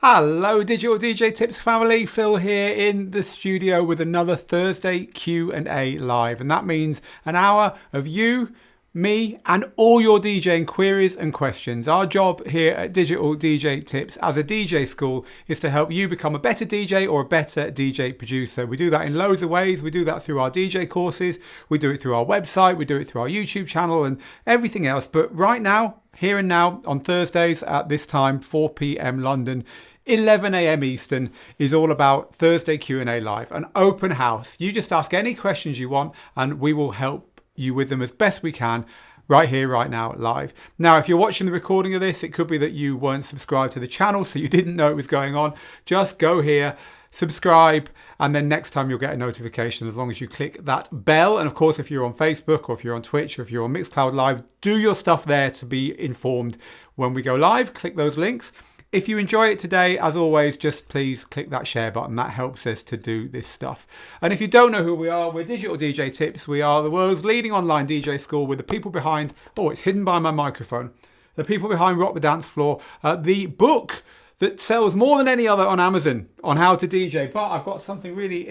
Hello Digital DJ Tips family, Phil here in the studio with another Thursday Q&A live, and that means an hour of you, me and all your DJing queries and questions. Our job here at Digital DJ Tips as a DJ school is to help you become a better DJ or a better DJ producer. We do that in loads of ways. We do that through our DJ courses, we do it through our website, we do it through our YouTube channel and everything else. But right now, here and now on Thursdays at this time, 4 p.m. London, 11 a.m. Eastern, is all about Thursday Q&A Live, an open house. You just ask any questions you want and we will help you with them as best we can right here, right now, live. Now, if you're watching the recording of this, it could be that you weren't subscribed to the channel, so you didn't know it was going on. Just go here, subscribe, and then next time you'll get a notification as long as you click that bell. And of course, if you're on Facebook or if you're on Twitch or if you're on Mixcloud Live, do your stuff there to be informed when we go live. Click those links. If you enjoy it today, as always, just please click that share button. That helps us to do this stuff. And if you don't know who we are, we're Digital DJ Tips. We are the world's leading online DJ school with the people behind, oh, it's hidden by my microphone, the people behind Rock the Dance Floor, the book that sells more than any other on Amazon on how to DJ. But I've got something really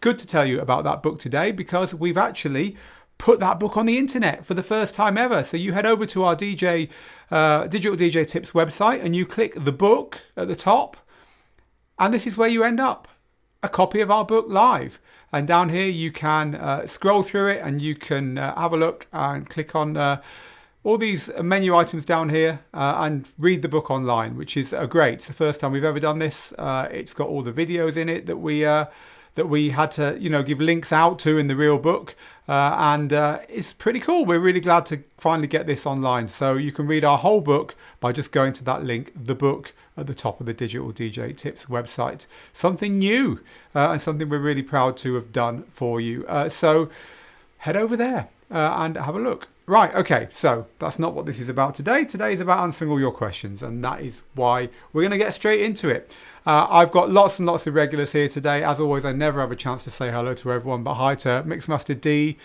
good to tell you about that book today, because we've actually put that book on the internet for the first time ever. So you head over to our Digital DJ Tips website and you click the book at the top, and this is where you end up, a copy of our book live. And down here you can scroll through it and you can have a look and click on all these menu items down here and read the book online, which is great. It's the first time we've ever done this. It's got all the videos in it that we had to, give links out to in the real book. And it's pretty cool. We're really glad to finally get this online. So you can read our whole book by just going to that link, the book, at the top of the Digital DJ Tips website. Something new and something we're really proud to have done for you. So head over there and have a look. Right, okay, so that's not what this is about today. Today is about answering all your questions, and that is why we're going to get straight into it. I've got lots and lots of regulars here today. As always, I never have a chance to say hello to everyone, but hi to Mixmaster G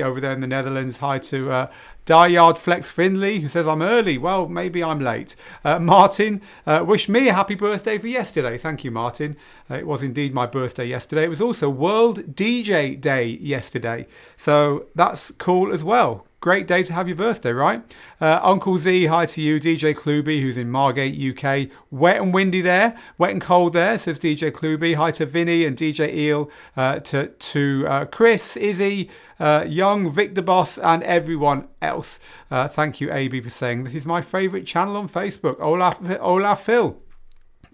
over there in the Netherlands. Hi to Diehard Flex Finley, who says I'm early. Well, maybe I'm late. Martin, wish me a happy birthday for yesterday. Thank you, Martin. It was indeed my birthday yesterday. It was also World DJ Day yesterday, so that's cool as well. Great day to have your birthday, right? Uncle Z, hi to you. DJ Kluby, who's in Margate, UK. Wet and windy there. Wet and cold there, says DJ Kluby. Hi to Vinny and DJ Eel. To Chris, Izzy, Young, Victor Boss, and everyone else. Thank you, AB, for saying this is my favourite channel on Facebook. Hola, Phil.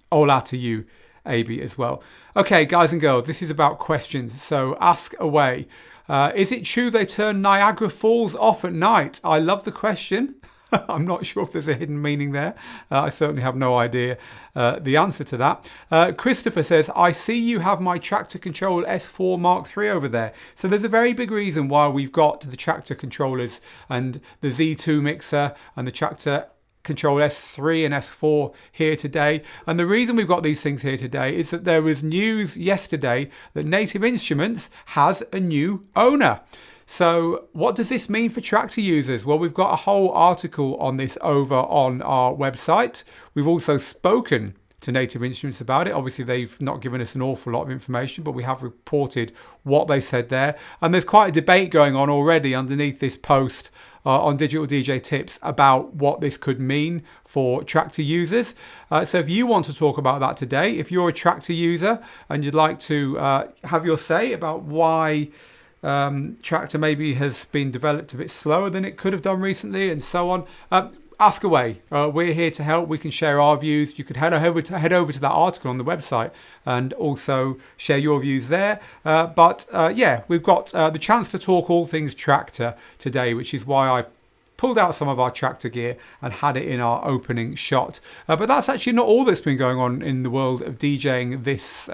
Hola to you, AB, as well. Okay, guys and girls, this is about questions, so ask away. Is it true they turn Niagara Falls off at night? I love the question. I'm not sure if there's a hidden meaning there. I certainly have no idea the answer to that. Christopher says, I see you have my Traktor Control S4 Mark III over there. So there's a very big reason why we've got the Traktor controllers and the Z2 mixer and the Traktor Control S3 and S4 here today. And the reason we've got these things here today is that there was news yesterday that Native Instruments has a new owner. So what does this mean for Traktor users? Well, we've got a whole article on this over on our website. We've also spoken to Native Instruments about it. Obviously, they've not given us an awful lot of information, but we have reported what they said there. And there's quite a debate going on already underneath this post on Digital DJ Tips about what this could mean for Traktor users. So if you want to talk about that today, if you're a Traktor user and you'd like to have your say about why Traktor maybe has been developed a bit slower than it could have done recently and so on, ask away. We're here to help. We can share our views. You could head over to that article on the website and also share your views there. But we've got the chance to talk all things Traktor today, which is why I pulled out some of our Traktor gear and had it in our opening shot. But that's actually not all that's been going on in the world of DJing this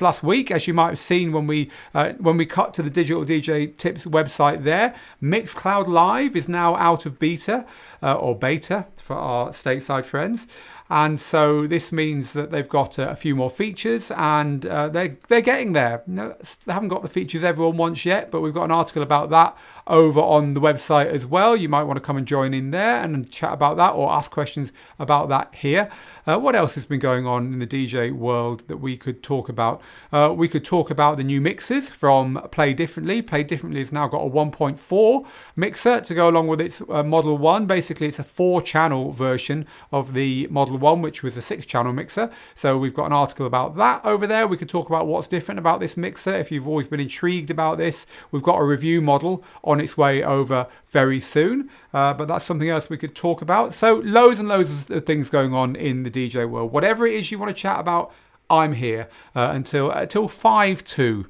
last week. As you might have seen when we cut to the Digital DJ Tips website there, Mixcloud Live is now out of beta or beta for our stateside friends. And so this means that they've got a few more features, and they're getting there. No, they haven't got the features everyone wants yet, but we've got an article about that over on the website as well. You might want to come and join in there and chat about that, or ask questions about that here. What else has been going on in the DJ world that we could talk about? We could talk about the new mixers from Play Differently. Play Differently has now got a 1.4 mixer to go along with its Model 1. Basically, it's a 4-channel version of the Model 1, which was a 6-channel mixer. So we've got an article about that over there. We could talk about what's different about this mixer. If you've always been intrigued about this, we've got a review model on its way over very soon. But that's something else we could talk about. So loads and loads of things going on in the DJ world. Whatever it is you want to chat about, I'm here until 5-2.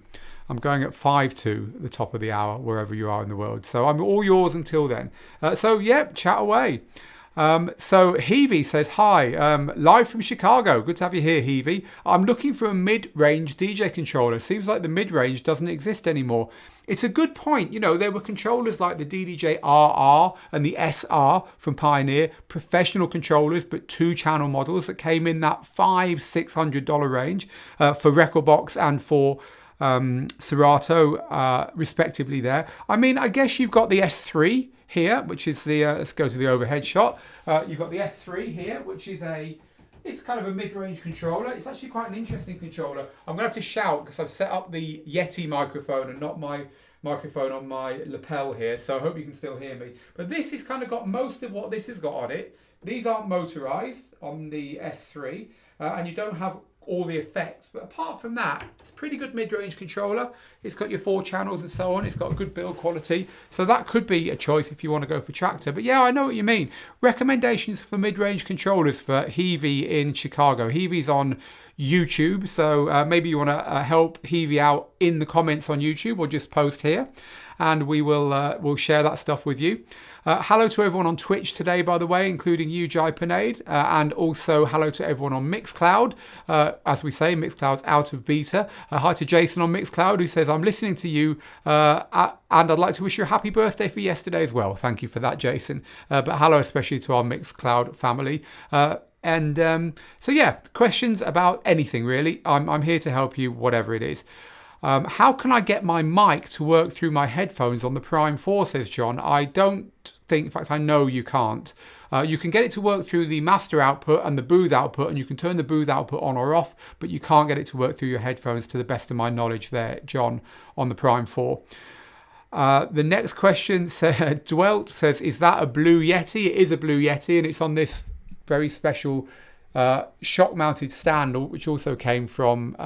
I'm going at 5-2 at the top of the hour, wherever you are in the world. So I'm all yours until then. So chat away. So Heavy says, hi, live from Chicago. Good to have you here, Heavy. I'm looking for a mid-range DJ controller. Seems like the mid-range doesn't exist anymore. It's a good point. You know, there were controllers like the DDJ RR and the SR from Pioneer, professional controllers, but 2-channel models that came in that $500-600 range for Rekordbox and for Serato, respectively there. I mean, I guess you've got the S3 here, which is the, let's go to the overhead shot. You've got the S3 here, which is it's kind of a mid-range controller. It's actually quite an interesting controller. I'm going to have to shout because I've set up the Yeti microphone and not my microphone on my lapel here, so I hope you can still hear me. But this has kind of got most of what this has got on it. These aren't motorized on the S3, and you don't have all the effects, but apart from that, it's a pretty good mid-range controller. It's got your 4 channels and so on. It's got a good build quality, so that could be a choice if you want to go for Traktor. But yeah, I know what you mean. Recommendations for mid-range controllers for Heavy in Chicago. Heavy's on YouTube, so maybe you want to help Heavy out in the comments on YouTube, or just post here, and we'll share that stuff with you. Hello to everyone on Twitch today, by the way, including you, Jai Panade, and also hello to everyone on Mixcloud. As we say, Mixcloud's out of beta. Hi to Jason on Mixcloud, who says, I'm listening to you, and I'd like to wish you a happy birthday for yesterday as well. Thank you for that, Jason. But hello especially to our Mixcloud family. So yeah, questions about anything really. I'm here to help you, whatever it is. How can I get my mic to work through my headphones on the Prime 4, says John. I don't think, in fact, I know you can't. You can get it to work through the master output and the booth output, and you can turn the booth output on or off, but you can't get it to work through your headphones, to the best of my knowledge there, John, on the Prime 4. The next question, Dwelt says, is that a Blue Yeti? It is a Blue Yeti, and it's on this very special shock-mounted stand, which also came from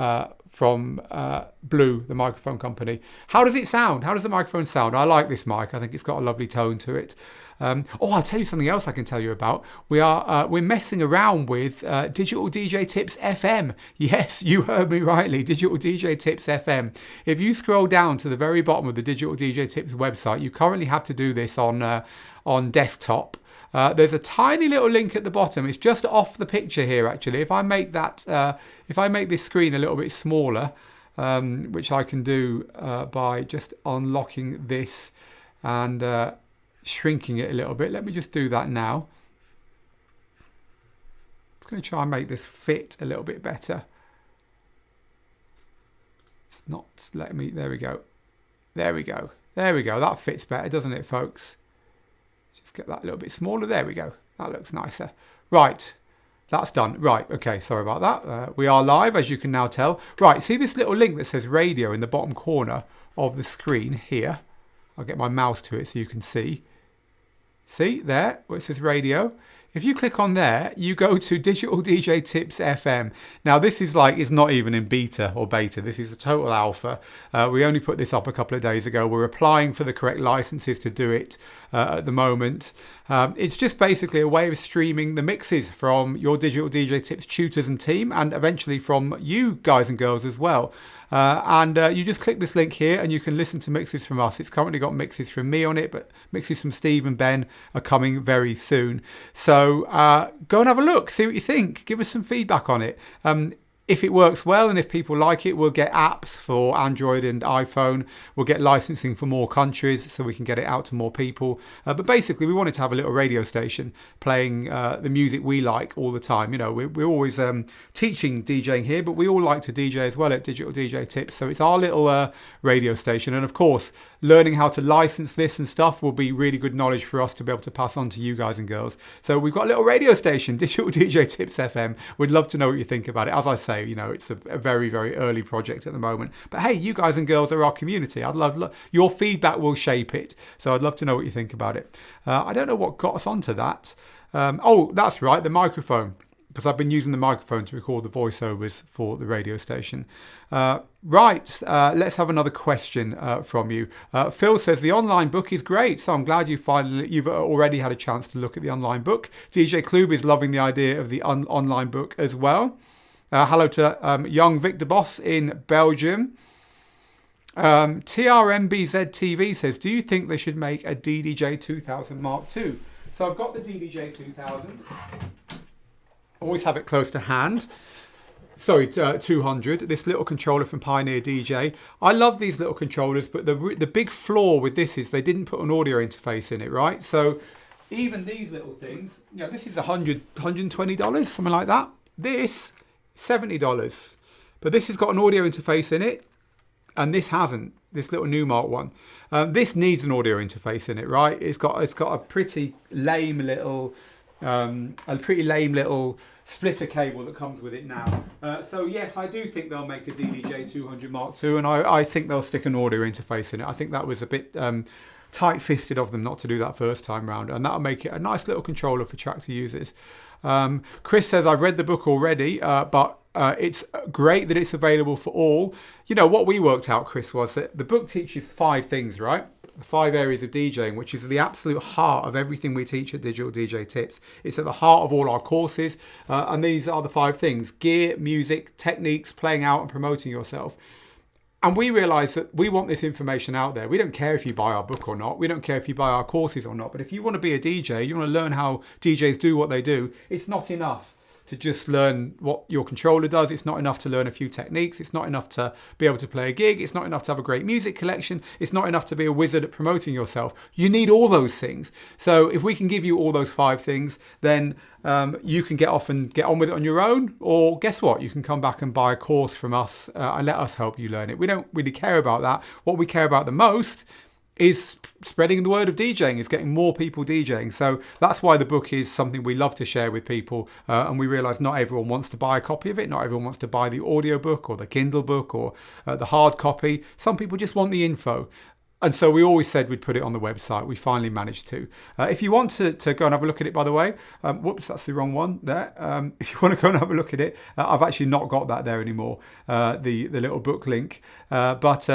Blue, the microphone company. How does it sound? How does the microphone sound? I like this mic. I think it's got a lovely tone to it. I'll tell you something else I can tell you about. We're messing around with Digital DJ Tips FM. Yes, you heard me rightly, Digital DJ Tips FM. If you scroll down to the very bottom of the Digital DJ Tips website, you currently have to do this on desktop. There's a tiny little link at the bottom. It's just off the picture here, actually. If I make this screen a little bit smaller, which I can do by just unlocking this and shrinking it a little bit. Let me just do that now. I'm going to try and make this fit a little bit better. It's not letting me. There we go. There we go. There we go. That fits better, doesn't it, folks? Just get that a little bit smaller. There we go. That looks nicer. Right. That's done. Right. Okay. Sorry about that. We are live, as you can now tell. Right. See this little link that says radio in the bottom corner of the screen here? I'll get my mouse to it so you can see. See there where it says radio? If you click on there, you go to Digital DJ Tips FM. Now this is not even in beta or beta. This is a total alpha. We only put this up a couple of days ago. We're applying for the correct licenses to do it at the moment. It's just basically a way of streaming the mixes from your Digital DJ Tips tutors and team, and eventually from you guys and girls as well. You just click this link here and you can listen to mixes from us. It's currently got mixes from me on it, but mixes from Steve and Ben are coming very soon. So go and have a look, see what you think. Give us some feedback on it. if it works well and if people like it, we'll get apps for Android and iPhone. We'll get licensing for more countries so we can get it out to more people. But basically, we wanted to have a little radio station playing the music we like all the time. You know, we're always teaching DJing here, but we all like to DJ as well at Digital DJ Tips. So it's our little radio station. And of course, learning how to license this and stuff will be really good knowledge for us to be able to pass on to you guys and girls. So we've got a little radio station, Digital DJ Tips FM. We'd love to know what you think about it. As I say, you know, it's a very, very early project at the moment. But hey, you guys and girls are our community. I'd love your feedback will shape it. So I'd love to know what you think about it. I don't know what got us onto that. Oh, that's right, the microphone. Because I've been using the microphone to record the voiceovers for the radio station. Right, let's have another question from you. Phil says, the online book is great, so I'm glad you've already had a chance to look at the online book. DJ Klub is loving the idea of the online book as well. Hello to young Victor Boss in Belgium. TRMBZ TV says, do you think they should make a DDJ 2000 Mark II? So I've got the DDJ 2000. Always have it close to hand. Sorry, 200. This little controller from Pioneer DJ. I love these little controllers, but the big flaw with this is they didn't put an audio interface in it, right? So even these little things, you know, this is $120, something like that. This, $70. But this has got an audio interface in it, and this hasn't. This little Numark one. This needs an audio interface in it, right? It's got a pretty lame little splitter cable that comes with it now. So yes, I do think they'll make a DDJ 200 Mark II, and I think they'll stick an audio interface in it. I think that was a bit tight-fisted of them not to do that first time round, and that'll make it a nice little controller for Traktor users. Chris says, I've read the book already, but it's great that it's available for all. You know, what we worked out, Chris, was that the book teaches 5 things, right? 5 areas of DJing, which is the absolute heart of everything we teach at Digital DJ Tips. It's at the heart of all our courses, and these are the 5 things: gear, music, techniques, playing out and promoting yourself. And we realize that we want this information out there. We don't care if you buy our book or not. We don't care if you buy our courses or not. But if you want to be a DJ, you want to learn how DJs do what they do, it's not enough to just learn what your controller does. It's not enough to learn a few techniques. It's not enough to be able to play a gig. It's not enough to have a great music collection. It's not enough to be a wizard at promoting yourself. You need all those things. So if we can give you all those 5 things, then you can get off and get on with it on your own. Or guess what? You can come back and buy a course from us and let us help you learn it. We don't really care about that. What we care about the most is spreading the word of DJing, is getting more people DJing. So that's why the book is something we love to share with people. And we realize not everyone wants to buy a copy of it. Not everyone wants to buy the audio book or the Kindle book or the hard copy. Some people just want the info. And so we always said we'd put it on the website. We finally managed to. If you want to go and have a look at it, by the way, whoops, that's the wrong one there. If you want to go and have a look at it, I've actually not got that there anymore, the little book link. But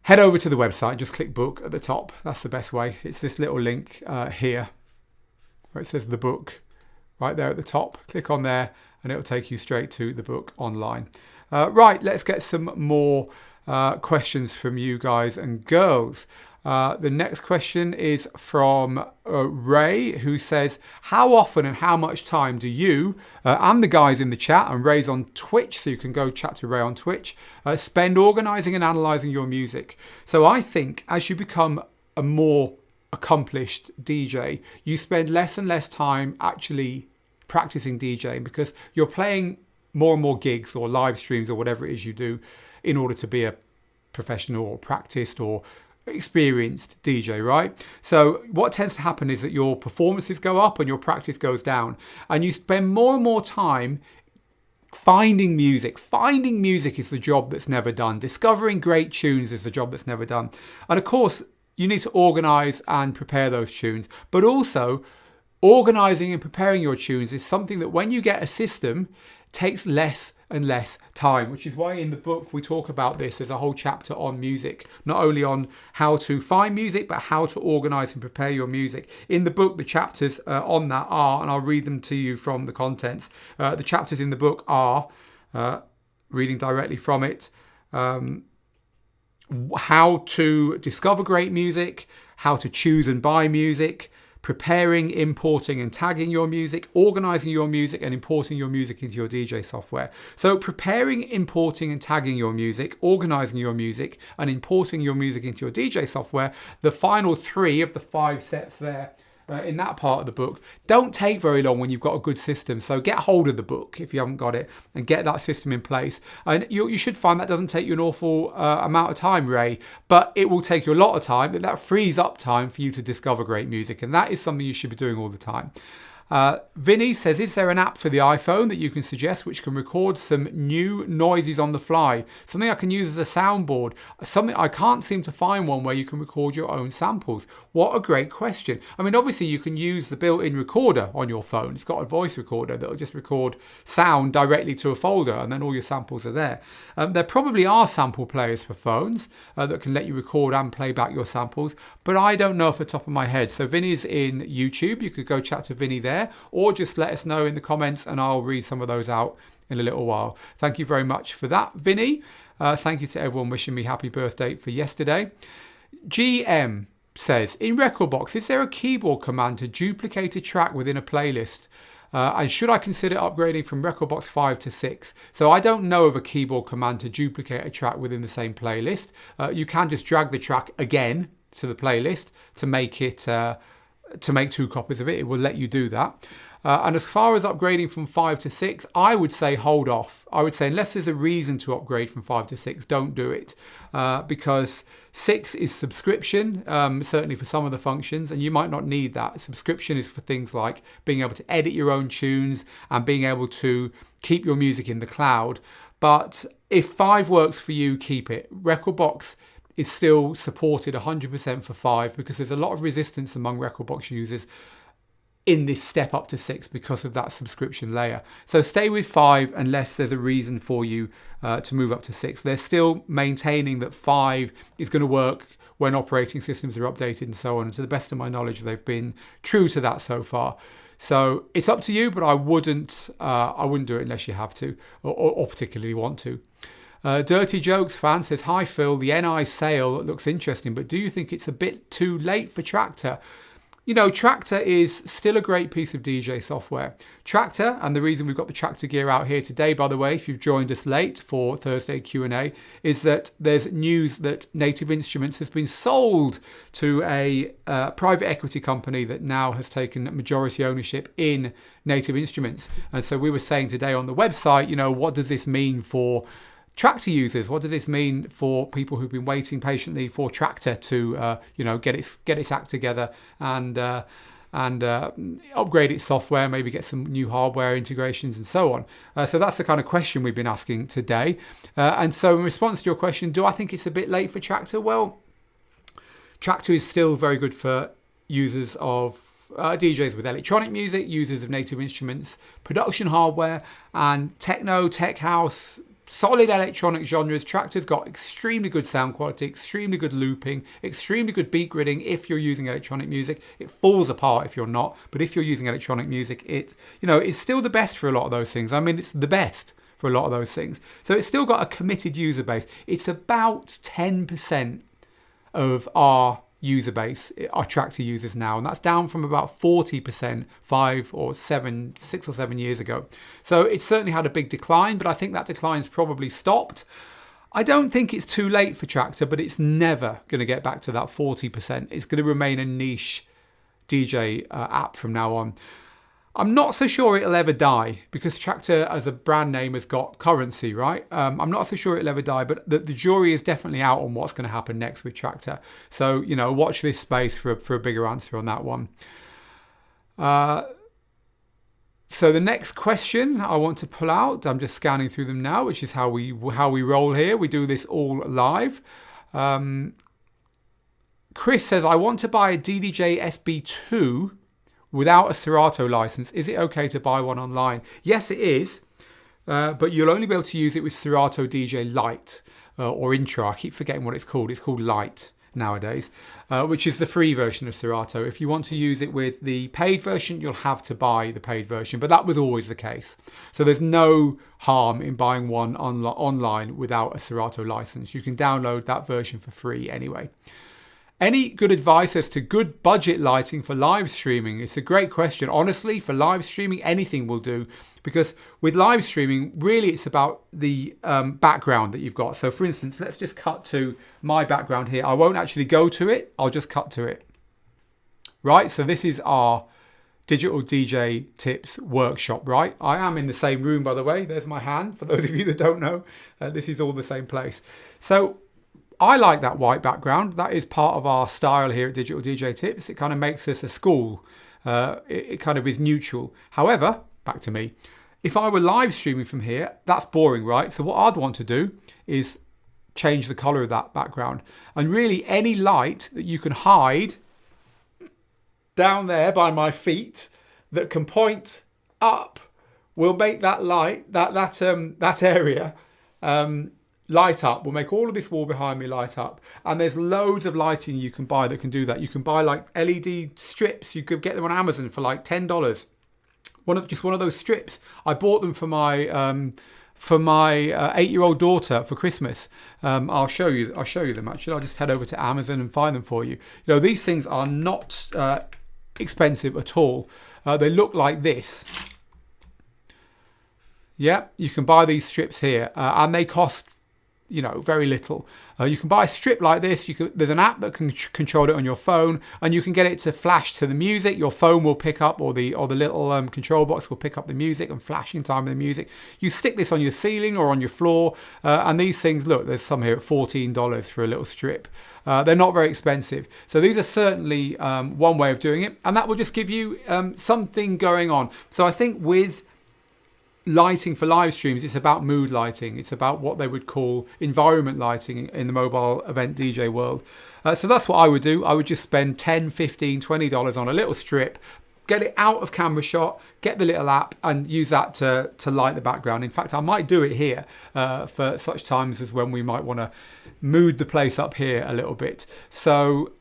head over to the website, just click book at the top. That's the best way. It's this little link here where it says the book right there at the top. Click on there and it'll take you straight to the book online. Right, let's get some more questions from you guys and girls. The next question is from Ray, who says, how often and how much time do you and the guys in the chat, and Ray's on Twitch, so you can go chat to Ray on Twitch, spend organising and analysing your music? So I think as you become a more accomplished DJ, you spend less and less time actually practicing DJing, because you're playing more and more gigs or live streams or whatever it is you do in order to be a professional or practiced or experienced DJ, right? So what tends to happen is that your performances go up and your practice goes down, and you spend more and more time finding music. Finding music is the job that's never done. Discovering great tunes is the job that's never done. And of course, you need to organise and prepare those tunes, but also organising and preparing your tunes is something that when you get a system takes less and less time, which is why in the book we talk about this. There's a whole chapter on music, not only on how to find music, but how to organise and prepare your music. In the book, the chapters on that are, and I'll read them to you from the contents, the chapters in the book are, reading directly from it, how to discover great music, how to choose and buy music, preparing, importing and tagging your music, organizing your music and importing your music into your DJ software. So preparing, importing and tagging your music, organizing your music and importing your music into your DJ software, the final 3 of the 5 steps there in that part of the book don't take very long when you've got a good system. So get hold of the book if you haven't got it and get that system in place. And you should find that doesn't take you an awful amount of time, Ray, but it will take you a lot of time. But that frees up time for you to discover great music, and that is something you should be doing all the time. Vinny says, is there an app for the iPhone that you can suggest which can record some new noises on the fly? Something I can use as a soundboard. Something I can't seem to find one where you can record your own samples. What a great question. I mean, obviously you can use the built-in recorder on your phone. It's got a voice recorder that will just record sound directly to a folder, and then all your samples are there. There probably are sample players for phones that can let you record and play back your samples, but I don't know off the top of my head. So Vinny's in YouTube. You could go chat to Vinny there, or just let us know in the comments and I'll read some of those out in a little while. Thank you very much for that, Vinny. Thank you to everyone wishing me happy birthday for yesterday. GM says, in Rekordbox, is there a keyboard command to duplicate a track within a playlist? And should I consider upgrading from Rekordbox 5 to 6? So I don't know of a keyboard command to duplicate a track within the same playlist. You can just drag the track again to the playlist to make it to make 2 copies of it. It will let you do that. And as far as upgrading from 5 to 6, I would say hold off. I would say unless there's a reason to upgrade from 5 to 6, don't do it. Because 6 is subscription, certainly for some of the functions, and you might not need that. Subscription is for things like being able to edit your own tunes and being able to keep your music in the cloud. But if 5 works for you, keep it. Rekordbox is still supported 100% for 5 because there's a lot of resistance among Rekordbox users in this step up to 6 because of that subscription layer. So stay with 5 unless there's a reason for you to move up to 6. They're still maintaining that 5 is going to work when operating systems are updated and so on. And to the best of my knowledge, they've been true to that so far. So it's up to you, but I wouldn't do it unless you have to or particularly want to. Dirty Jokes fan says, hi Phil, the NI sale looks interesting, but do you think it's a bit too late for Traktor? You know, Traktor is still a great piece of DJ software. Traktor, and the reason we've got the Traktor gear out here today, by the way, if you've joined us late for Thursday Q&A, is that there's news that Native Instruments has been sold to a private equity company that now has taken majority ownership in Native Instruments. And so we were saying today on the website, you know, what does this mean for Traktor users? What does this mean for people who've been waiting patiently for Traktor to, get its act together and upgrade its software, maybe get some new hardware integrations and so on. So that's the kind of question we've been asking today. And so in response to your question, do I think it's a bit late for Traktor? Well, Traktor is still very good for users of DJs with electronic music, users of Native Instruments, production hardware, and techno, tech house, solid electronic genres. Traktor's got extremely good sound quality, extremely good looping, extremely good beat gridding if you're using electronic music. It falls apart if you're not, but if you're using electronic music, it's still the best for a lot of those things. I mean, it's the best for a lot of those things. So it's still got a committed user base. It's about 10% of our user base are Traktor users now, and that's down from about 40% 6 or 7 years ago. So it's certainly had a big decline, but I think that decline's probably stopped. I don't think it's too late for Traktor, but it's never going to get back to that 40%. It's going to remain a niche DJ app from now on. I'm not so sure it'll ever die because Traktor as a brand name has got currency, right? I'm not so sure it'll ever die, but the jury is definitely out on what's going to happen next with Traktor. So, watch this space for a bigger answer on that one. So the next question I want to pull out, I'm just scanning through them now, which is how we roll here. We do this all live. Chris says, I want to buy a DDJ SB2 without a Serato license. Is it okay to buy one online? Yes, it is, but you'll only be able to use it with Serato DJ Lite or Intro. I keep forgetting what it's called. It's called Lite nowadays, which is the free version of Serato. If you want to use it with the paid version, you'll have to buy the paid version, but that was always the case. So there's no harm in buying one online without a Serato license. You can download that version for free anyway. Any good advice as to good budget lighting for live streaming? It's a great question. Honestly, for live streaming, anything will do, because with live streaming, really it's about the background that you've got. So for instance, let's just cut to my background here. I won't actually go to it. I'll just cut to it. Right, so this is our Digital DJ Tips workshop, right? I am in the same room, by the way. There's my hand. For those of you that don't know, this is all the same place. So I like that white background. That is part of our style here at Digital DJ Tips. It kind of makes us a school. It kind of is neutral. However, back to me. If I were live streaming from here, that's boring, right? So what I'd want to do is change the color of that background. And really any light that you can hide down there by my feet that can point up will make that light, that area light up. Will make all of this wall behind me light up. And there's loads of lighting you can buy that can do that. You can buy like LED strips. You could get them on Amazon for like $10. Just one of those strips. I bought them for my 8-year-old daughter for Christmas. I'll show you them actually. I'll just head over to Amazon and find them for you. You know, these things are not expensive at all. They look like this. Yeah, you can buy these strips here, and they cost, you know, very little. You can buy a strip like this. There's an app that can control it on your phone, and you can get it to flash to the music. Your phone will pick up, or the little control box will pick up the music and flash in time with the music. You stick this on your ceiling or on your floor, and these things, look, there's some here at $14 for a little strip. They're not very expensive. So these are certainly one way of doing it, and that will just give you something going on. So I think with lighting for live streams, it's about mood lighting. It's about what they would call environment lighting in the mobile event DJ world. So that's what I would do. I would just spend $10, $15, $20 on a little strip, get it out of camera shot, get the little app and use that to light the background. In fact, I might do it here for such times as when we might want to mood the place up here a little bit. So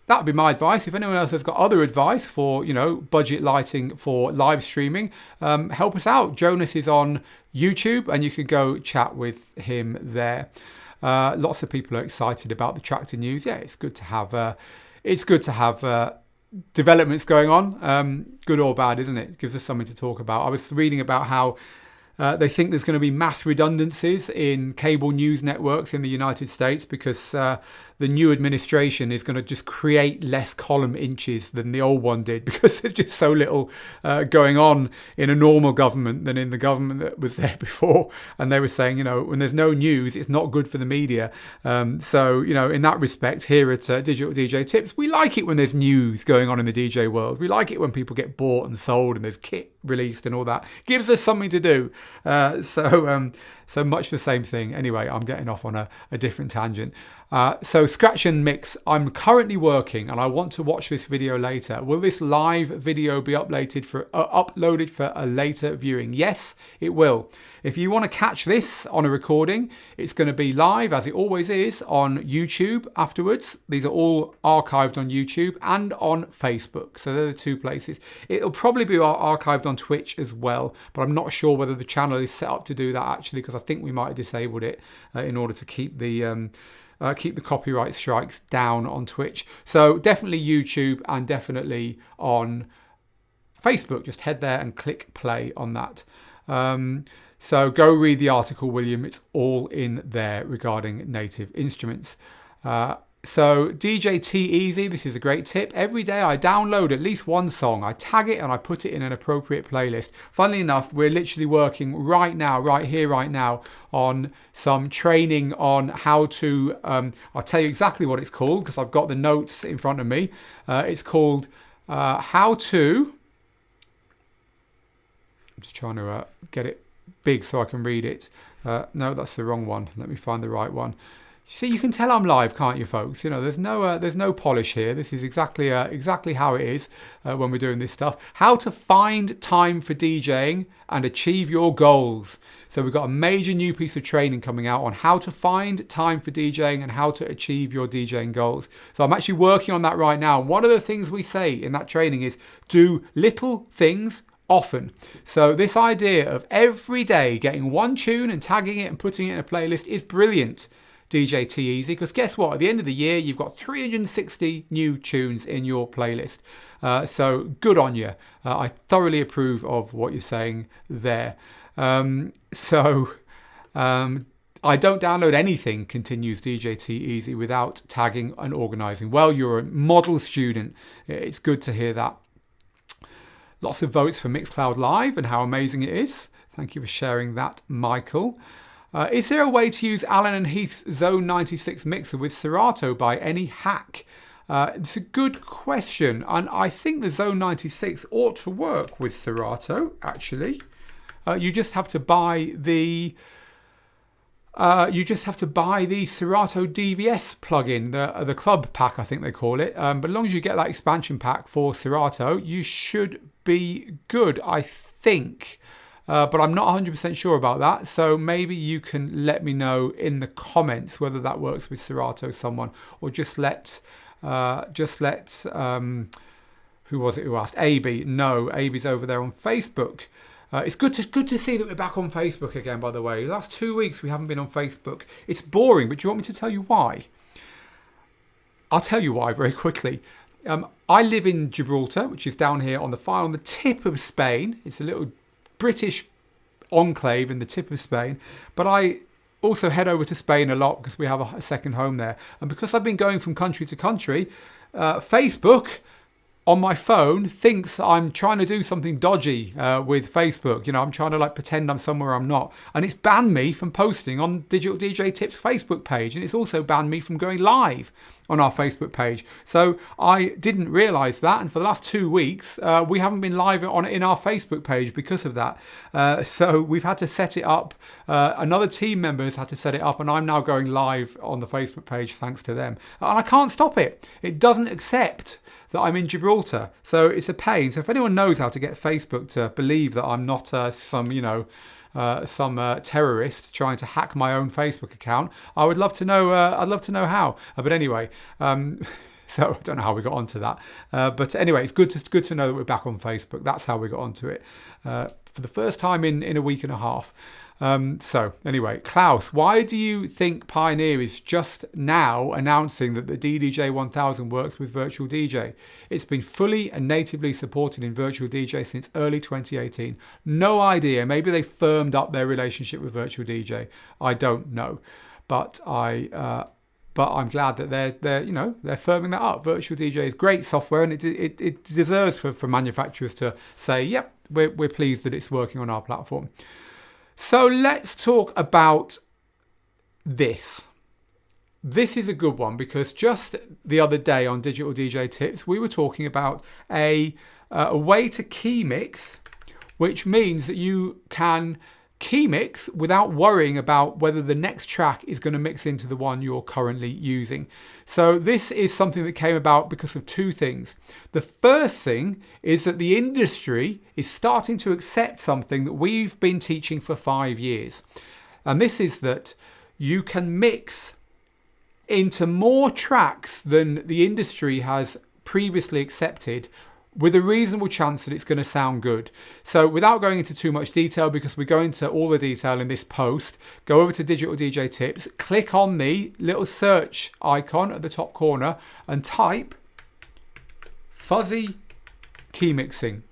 that would be my advice. If anyone else has got other advice for, you know, budget lighting for live streaming, help us out. Jonas is on YouTube and you can go chat with him there. Lots of people are excited about the Traktor news. Yeah, it's good to have developments going on, good or bad, isn't it? It gives us something to talk about. I was reading about how they think there's going to be mass redundancies in cable news networks in the United States because the new administration is going to just create less column inches than the old one did, because there's just so little going on in a normal government than in the government that was there before. And they were saying, you know, when there's no news, it's not good for the media. So, you know, in that respect, here at Digital DJ Tips, we like it when there's news going on in the DJ world. We like it when people get bought and sold and there's kit released and all that. Gives us something to do. So much the same thing. Anyway, I'm getting off on a different tangent. So scratch and mix. I'm currently working and I want to watch this video later. Will this live video be uploaded for a later viewing? Yes, it will. If you want to catch this on a recording, it's going to be live, as it always is, on YouTube afterwards. These are all archived on YouTube and on Facebook. So they're the two places. It'll probably be archived on Twitch as well, but I'm not sure whether the channel is set up to do that actually, because I think we might have disabled it in order to keep the copyright strikes down on Twitch. So definitely YouTube and definitely on Facebook. Just head there and click play on that. So go read the article, William. It's all in there regarding native instruments. So DJ T-Easy, this is a great tip. Every day I download at least one song. I tag it and I put it in an appropriate playlist. Funnily enough, we're literally working right now, on some training on how to, I'll tell you exactly what it's called because I've got the notes in front of me. It's called How to, I'm just trying to get it big so I can read it. No, that's the wrong one. Let me find the right one. See, you can tell I'm live, can't you, folks? You know, there's no polish here. This is exactly how it is when we're doing this stuff. How to find time for DJing and achieve your goals. So we've got a major new piece of training coming out on how to find time for DJing and how to achieve your DJing goals. So I'm actually working on that right now. One of the things we say in that training is do little things often. So this idea of every day getting one tune and tagging it and putting it in a playlist is brilliant. DJT Easy, because guess what? At the end of the year, you've got 360 new tunes in your playlist. So good on you. I thoroughly approve of what you're saying there. I don't download anything, continues DJT Easy, without tagging and organising. Well, you're a model student. It's good to hear that. Lots of votes for Mixcloud Live and how amazing it is. Thank you for sharing that, Michael. Is there a way to use Allen and Heath's Zone 96 mixer with Serato by any hack? It's a good question, and I think the Zone 96 ought to work with Serato, actually. You just have to buy the Serato DVS plugin, the club pack, I think they call it. But as long as you get that expansion pack for Serato, you should be good, I think. But I'm not 100% sure about that. So maybe you can let me know in the comments whether that works with Serato, someone, or just let who was it who asked? AB. No, AB's over there on Facebook. It's good to see that we're back on Facebook again, by the way. The last 2 weeks we haven't been on Facebook. It's boring, but do you want me to tell you why? I'll tell you why very quickly. I live in Gibraltar, which is down here on the tip of Spain. It's a little British enclave in the tip of Spain. But I also head over to Spain a lot because we have a second home there. And because I've been going from country to country, Facebook on my phone thinks I'm trying to do something dodgy with Facebook. You know, I'm trying to pretend I'm somewhere I'm not. And it's banned me from posting on Digital DJ Tips Facebook page. And it's also banned me from going live on our Facebook page. So I didn't realise that. And for the last 2 weeks, we haven't been live in our Facebook page because of that. So we've had to set it up. Another team member has had to set it up. And I'm now going live on the Facebook page thanks to them. And I can't stop it. It doesn't accept that I'm in Gibraltar, so it's a pain. So if anyone knows how to get Facebook to believe that I'm not some terrorist trying to hack my own Facebook account, I would love to know. I'd love to know how. But anyway, so I don't know how we got onto that. But anyway, it's good to know that we're back on Facebook. That's how we got onto it for the first time in a week and a half. So anyway, Klaus, why do you think Pioneer is just now announcing that the DDJ 1000 works with Virtual DJ? It's been fully and natively supported in Virtual DJ since early 2018. No idea. Maybe they firmed up their relationship with Virtual DJ. I don't know, but I'm glad that they're firming that up. Virtual DJ is great software, and it deserves for manufacturers to say, yep, we're pleased that it's working on our platform. So let's talk about this. This is a good one because just the other day on Digital DJ Tips, we were talking about a way to key mix, which means that you can key mix without worrying about whether the next track is going to mix into the one you're currently using. So this is something that came about because of two things. The first thing is that the industry is starting to accept something that we've been teaching for 5 years. And this is that you can mix into more tracks than the industry has previously accepted with a reasonable chance that it's going to sound good. So without going into too much detail, because we go into all the detail in this post, go over to Digital DJ Tips, click on the little search icon at the top corner and type fuzzy key mixing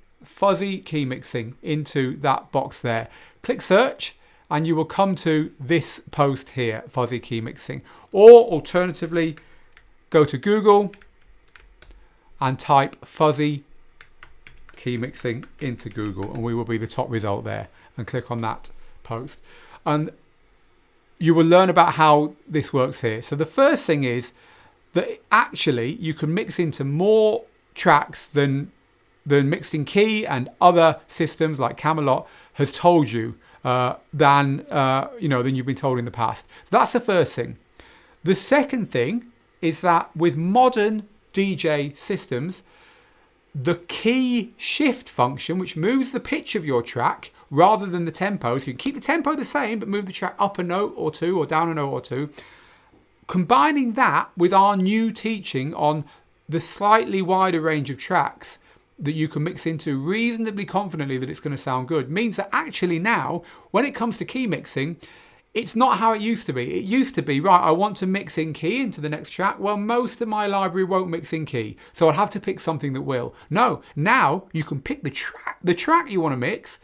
into that box there. Click search and you will come to this post here, fuzzy key mixing. Or alternatively, go to Google and type fuzzy key mixing into Google and we will be the top result there, and click on that post and you will learn about how this works here. So the first thing is that actually you can mix into more tracks than Mixed in Key and other systems like Camelot has told you than you've been told in the past. That's the first thing. The second thing is that with modern DJ systems, the key shift function, which moves the pitch of your track rather than the tempo, so you can keep the tempo the same but move the track up a note or two or down a note or two, combining that with our new teaching on the slightly wider range of tracks that you can mix into reasonably confidently that it's going to sound good, means that actually now, when it comes to key mixing, It's not how it used to be. It used to be, right, I want to mix in key into the next track. Well, most of my library won't mix in key, so I'd have to pick something that will. No, now you can pick the track you want to mix,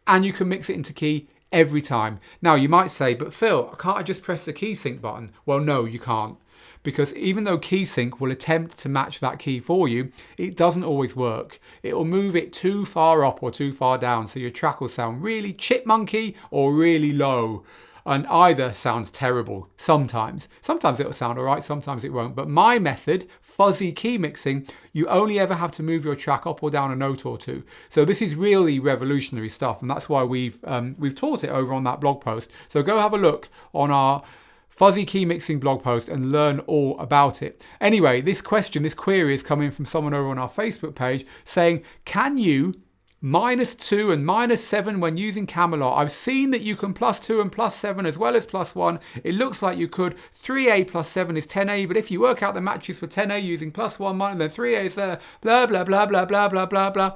and you can mix it into key every time. Now, you might say, but Phil, can't I just press the key sync button? Well, no, you can't. Because even though key sync will attempt to match that key for you, it doesn't always work. It will move it too far up or too far down, so your track will sound really chipmunky or really low. And either sounds terrible sometimes. Sometimes it'll sound all right, sometimes it won't. But my method, fuzzy key mixing, you only ever have to move your track up or down a note or two. So this is really revolutionary stuff, and that's why we've taught it over on that blog post. So go have a look on our fuzzy key mixing blog post and learn all about it. Anyway, this query is coming from someone over on our Facebook page saying, can you -2 and -7 when using Camelot? I've seen that you can +2 and +7 as well as +1. It looks like you could. 3A + 7 is 10A, but if you work out the matches for 10A using +1, and then 3A is there, blah, blah, blah, blah, blah, blah, blah, blah.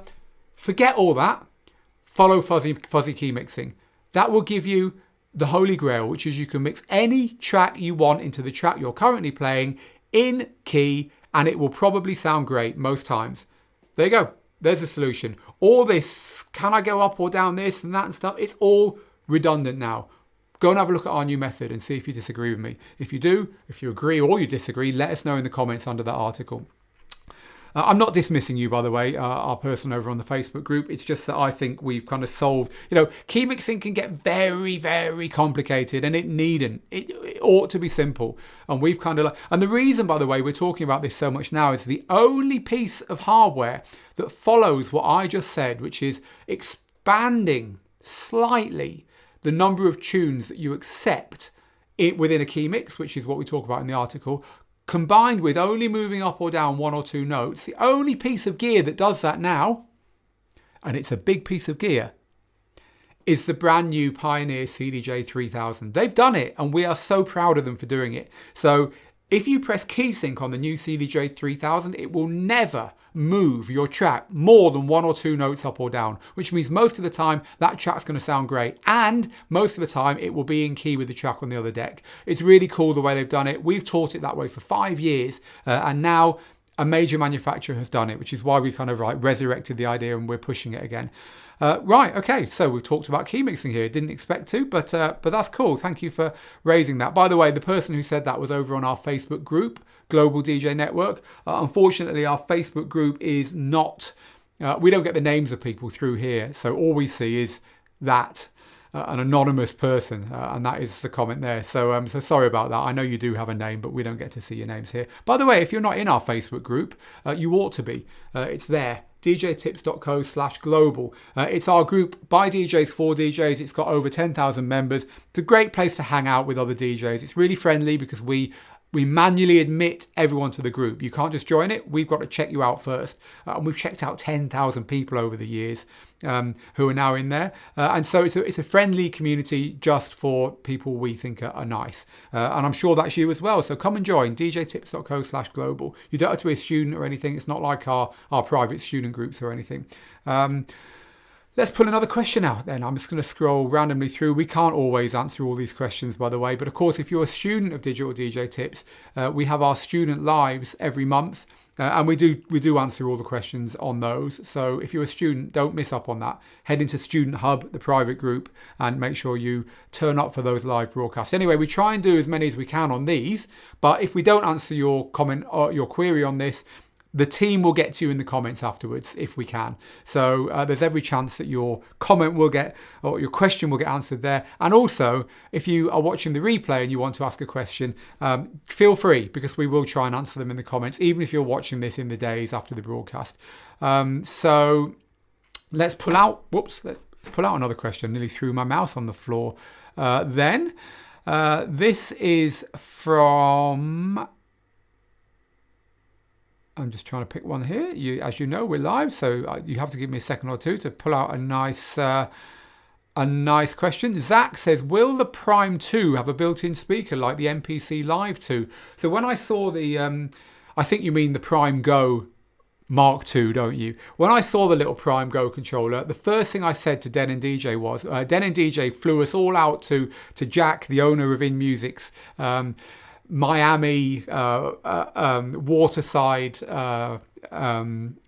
Forget all that. Follow fuzzy key mixing. That will give you the holy grail, which is you can mix any track you want into the track you're currently playing in key, and it will probably sound great most times. There you go. There's a solution. All this, can I go up or down this and that and stuff, it's all redundant now. Go and have a look at our new method and see if you disagree with me. If you do, if you agree or you disagree, let us know in the comments under that article. I'm not dismissing you, by the way, our person over on the Facebook group. It's just that I think we've kind of solved, key mixing can get very, very complicated, and it needn't. It ought to be simple. And we've kind of, and the reason, by the way, we're talking about this so much now is the only piece of hardware that follows what I just said, which is expanding slightly the number of tunes that you accept within a key mix, which is what we talk about in the article, combined with only moving up or down 1 or 2 notes. The only piece of gear that does that now, and it's a big piece of gear, is the brand new Pioneer CDJ 3000. They've done it, and we are so proud of them for doing it. So if you press key sync on the new CDJ 3000, it will never move your track more than 1 or 2 notes up or down, which means most of the time that track's going to sound great, and most of the time it will be in key with the track on the other deck. It's really cool the way they've done it. We've taught it that way for 5 years, and now a major manufacturer has done it, which is why we kind of resurrected the idea and we're pushing it again. Right, okay, so we've talked about key mixing here. Didn't expect to, but that's cool. Thank you for raising that. By the way, the person who said that was over on our Facebook group, Global DJ Network. Unfortunately, our Facebook group is not, we don't get the names of people through here, so all we see is that. An anonymous person, and that is the comment there. So sorry about that. I know you do have a name, but we don't get to see your names here. By the way, if you're not in our Facebook group, you ought to be. It's there, djtips.co/global. It's our group by DJs for DJs. It's got over 10,000 members. It's a great place to hang out with other DJs. It's really friendly because we manually admit everyone to the group. You can't just join it. We've got to check you out first. And we've checked out 10,000 people over the years who are now in there. And so it's a friendly community just for people we think are nice. And I'm sure that's you as well. So come and join, djtips.co/global. You don't have to be a student or anything. It's not like our private student groups or anything. Let's pull another question out then. I'm just going to scroll randomly through. We can't always answer all these questions, by the way. But of course, if you're a student of Digital DJ Tips, we have our student lives every month. And we do answer all the questions on those. So if you're a student, don't miss up on that. Head into Student Hub, the private group, and make sure you turn up for those live broadcasts. Anyway, we try and do as many as we can on these. But if we don't answer your comment or your query on this, the team will get to you in the comments afterwards if we can. So there's every chance that your comment will get, or your question will get answered there. And also, if you are watching the replay and you want to ask a question, feel free, because we will try and answer them in the comments, even if you're watching this in the days after the broadcast. So let's pull out, let's pull out another question. Nearly threw my mouse on the floor. This is from... I'm just trying to pick one here. As you know, we're live, so you have to give me a second or two to pull out a nice question. Zach says, will the Prime 2 have a built-in speaker like the MPC Live 2? So when I saw the, I think you mean the Prime Go Mark II, don't you? When I saw the little Prime Go controller, the first thing I said to Den and DJ was, Den and DJ flew us all out to Jack, the owner of InMusic's Miami waterside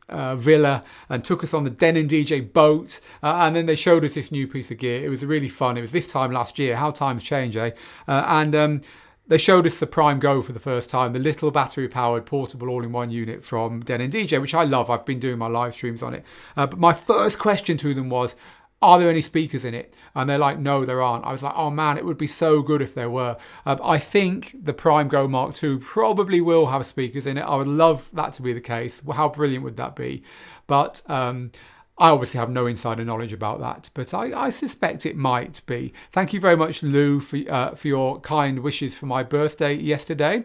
villa, and took us on the Den and DJ boat, and then they showed us this new piece of gear. It was really fun. It was this time last year. How times change, eh? They showed us the Prime Go for the first time, the little battery-powered portable all-in-one unit from Den and DJ, which I love. I've been doing my live streams on it. But my first question to them was, are there any speakers in it? And they're like, no, there aren't. I was like, oh man, it would be so good if there were. I think the Prime Go Mark II probably will have speakers in it. I would love that to be the case. How brilliant would that be? But I obviously have no insider knowledge about that, but I suspect it might be. Thank you very much, Lou, for your kind wishes for my birthday yesterday.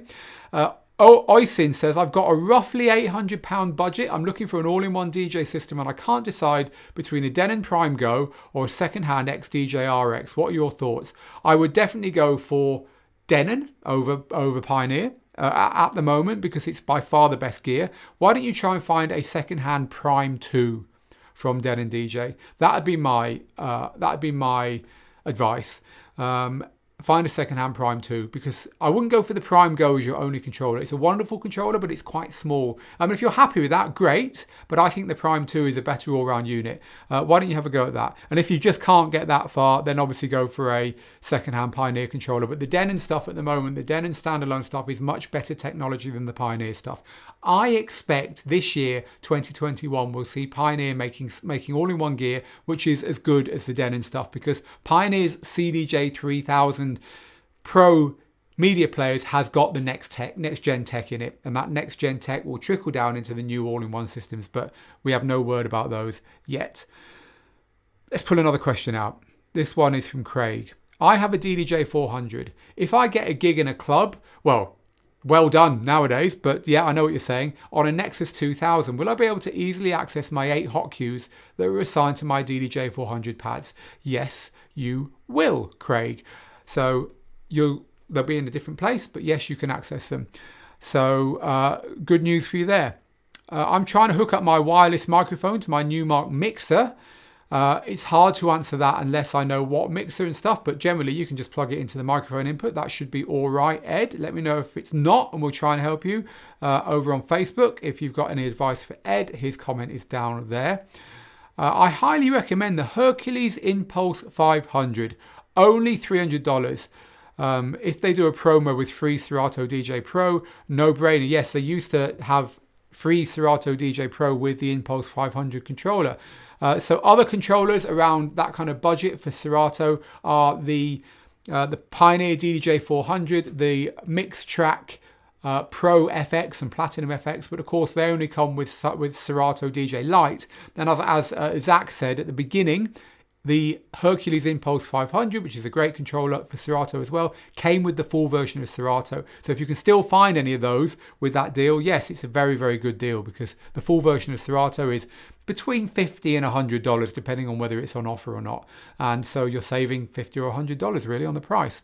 Oisin says, I've got a roughly £800 budget. I'm looking for an all-in-one DJ system and I can't decide between a Denon Prime Go or a second-hand XDJ RX. What are your thoughts? I would definitely go for Denon over Pioneer at the moment because it's by far the best gear. Why don't you try and find a second-hand Prime 2 from Den and DJ? That'd be my advice. Find a second-hand Prime 2 because I wouldn't go for the Prime Go as your only controller. It's a wonderful controller, but it's quite small. If you're happy with that, great. But I think the Prime 2 is a better all-round unit. Why don't you have a go at that? And if you just can't get that far, then obviously go for a second-hand Pioneer controller. But the Denon stuff at the moment, the Denon standalone stuff is much better technology than the Pioneer stuff. I expect this year, 2021, we'll see Pioneer making all-in-one gear, which is as good as the Denon stuff because Pioneer's CDJ 3000 Pro media players has got the next gen tech in it, and that next gen tech will trickle down into the new all-in-one systems, but we have no word about those yet. Let's pull another question out. This one is from Craig. I have a DDJ 400. If I get a gig in a club, well done nowadays, but yeah, I know what you're saying. On a Nexus 2000, will I be able to easily access my 8 hot cues that are assigned to my DDJ 400 pads? Yes, you will, Craig. So they'll be in a different place, but yes, you can access them. So good news for you there. I'm trying to hook up my wireless microphone to my Newmark mixer. It's hard to answer that unless I know what mixer and stuff, but generally you can just plug it into the microphone input. That should be all right, Ed. Let me know if it's not, and we'll try and help you over on Facebook. If you've got any advice for Ed, his comment is down there. I highly recommend the Hercules Impulse 500. Only $300. If they do a promo with free Serato DJ Pro, no brainer. Yes, they used to have free Serato DJ Pro with the Impulse 500 controller. So other controllers around that kind of budget for Serato are the Pioneer DDJ 400, the Mix Track Pro FX and Platinum FX, but of course they only come with Serato DJ Lite. And as Zach said at the beginning, the Hercules Impulse 500, which is a great controller for Serato as well, came with the full version of Serato. So if you can still find any of those with that deal, yes, it's a very, very good deal because the full version of Serato is between $50 and $100, depending on whether it's on offer or not. And so you're saving $50 or $100 really on the price.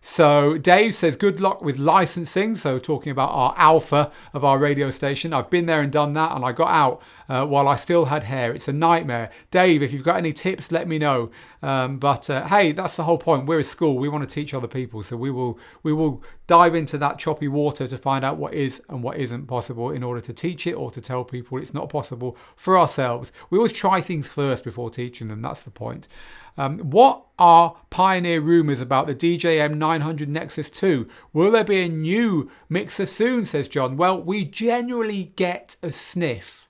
So Dave says, good luck with licensing. So talking about our alpha of our radio station. I've been there and done that, and I got out while I still had hair. It's a nightmare. Dave, if you've got any tips, let me know. But hey, that's the whole point. We're a school. We want to teach other people. So we will dive into that choppy water to find out what is and what isn't possible in order to teach it or to tell people it's not possible for ourselves. We always try things first before teaching them. That's the point. What are Pioneer rumours about the DJM 900 Nexus 2? Will there be a new mixer soon, says John? Well, we generally get a sniff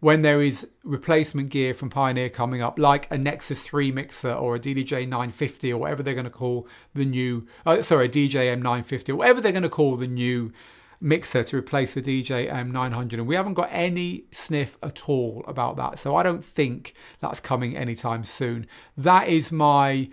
when there is replacement gear from Pioneer coming up, like a Nexus 3 mixer or a DDJ 950 or whatever they're going to call the new, DJM 950 or whatever they're going to call the new mixer to replace the DJM 900, and we haven't got any sniff at all about that, so I don't think that's coming anytime soon. That is my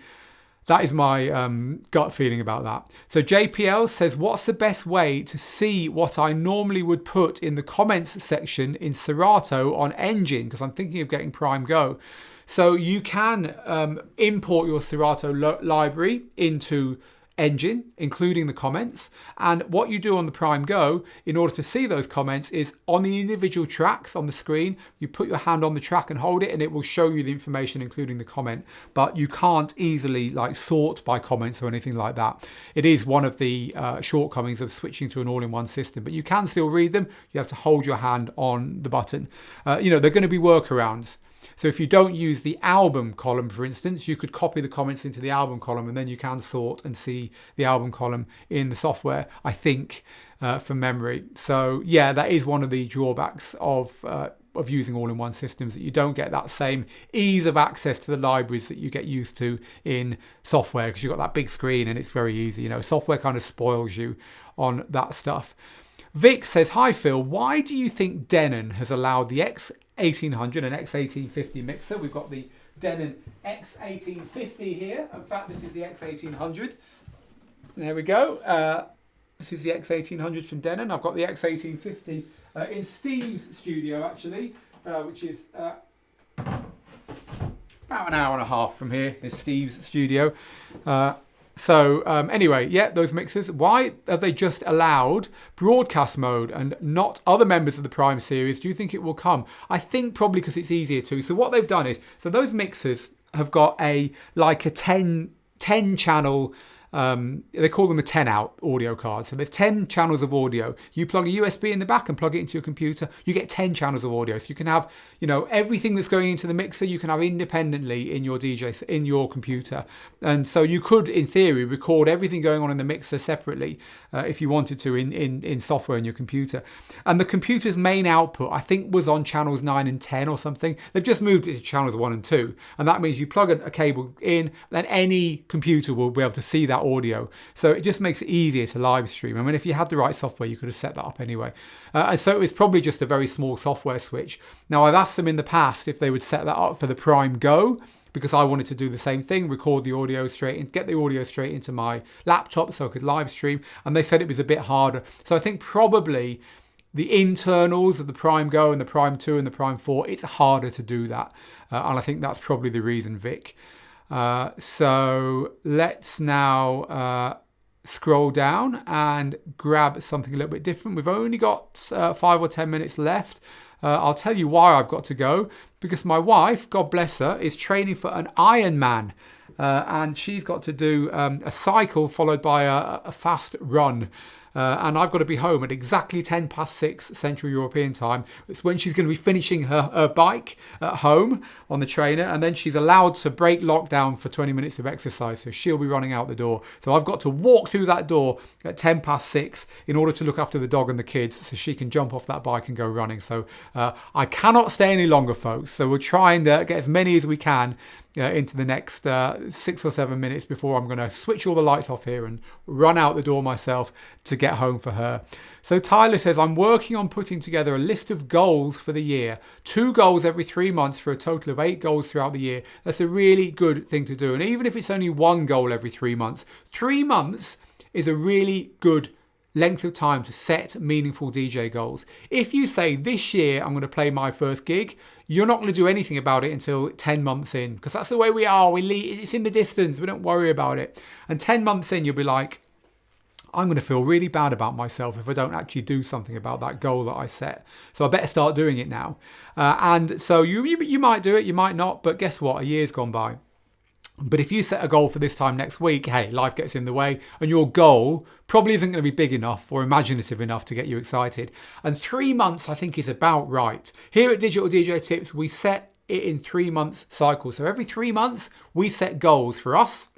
gut feeling about that. So JPL says, what's the best way to see what I normally would put in the comments section in Serato on Engine, because I'm thinking of getting Prime Go. So you can import your Serato library into engine, including the comments. And what you do on the Prime Go in order to see those comments is on the individual tracks on the screen, you put your hand on the track and hold it, and it will show you the information, including the comment. But you can't easily like sort by comments or anything like that. It is one of the shortcomings of switching to an all-in-one system, but you can still read them. You have to hold your hand on the button. You know, they're going to be workarounds. So if you don't use the album column, for instance, you could copy the comments into the album column, and then you can sort and see the album column in the software, I think, from memory. So yeah, that is one of the drawbacks of using all-in-one systems, that you don't get that same ease of access to the libraries that you get used to in software, because you've got that big screen and it's very easy. You know, software kind of spoils you on that stuff. Vic says, hi Phil, why do you think Denon has allowed the X1800 and X1850 mixer? We've got the Denon X1850 here. In fact, this is the X1800. There we go. This is the X1800 from Denon. I've got the X1850 in Steve's studio, actually, which is about an hour and a half from here is Steve's studio. Anyway, yeah, those mixers. Why have they just allowed broadcast mode and not other members of the Prime series? Do you think it will come? I think probably because it's easier to. So what they've done is, so those mixers have got a 10 channel, they call them a 10 out audio card. So there's 10 channels of audio. You plug a USB in the back and plug it into your computer, you get 10 channels of audio. So you can have, you know, everything that's going into the mixer, you can have independently in your in your computer. And so you could, in theory, record everything going on in the mixer separately if you wanted to in software in your computer. And the computer's main output, I think, was on channels 9 and 10 or something. They've just moved it to channels 1 and 2. And that means you plug a cable in, then any computer will be able to see that audio. So it just makes it easier to live stream. I mean, if you had the right software, you could have set that up anyway. And so it's probably just a very small software switch. Now, I've asked them in the past if they would set that up for the Prime Go, because I wanted to do the same thing, record the audio straight in, get the audio straight into my laptop so I could live stream. And they said it was a bit harder. So I think probably the internals of the Prime Go and the Prime 2 and the Prime 4, it's harder to do that. And I think that's probably the reason, Vic. So let's now scroll down and grab something a little bit different. We've only got 5 or 10 minutes left. I'll tell you why I've got to go, because my wife, God bless her, is training for an Ironman. And she's got to do a cycle followed by a fast run. And I've got to be home at exactly 6:10 Central European time. It's when she's going to be finishing her bike at home on the trainer, and then she's allowed to break lockdown for 20 minutes of exercise, so she'll be running out the door. So I've got to walk through that door at 6:10 in order to look after the dog and the kids, so she can jump off that bike and go running. So I cannot stay any longer, folks. So we're trying to get as many as we can into the next 6 or 7 minutes before I'm going to switch all the lights off here and run out the door myself to get home for her. So Tyler says, I'm working on putting together a list of goals for the year. 2 goals every 3 months for a total of 8 goals throughout the year. That's a really good thing to do. And even if it's only 1 goal every 3 months, 3 months is a really good length of time to set meaningful DJ goals. If you say this year I'm going to play my first gig, you're not going to do anything about it until 10 months in, because that's the way we are. It's in the distance. We don't worry about it. And 10 months in, you'll be like, I'm going to feel really bad about myself if I don't actually do something about that goal that I set. So I better start doing it now. And so you might do it, you might not, but guess what? A year's gone by. But if you set a goal for this time next week, hey, life gets in the way, and your goal probably isn't going to be big enough or imaginative enough to get you excited. And 3 months, I think, is about right. Here at Digital DJ Tips, we set it in 3 months cycles. So every 3 months, we set goals for us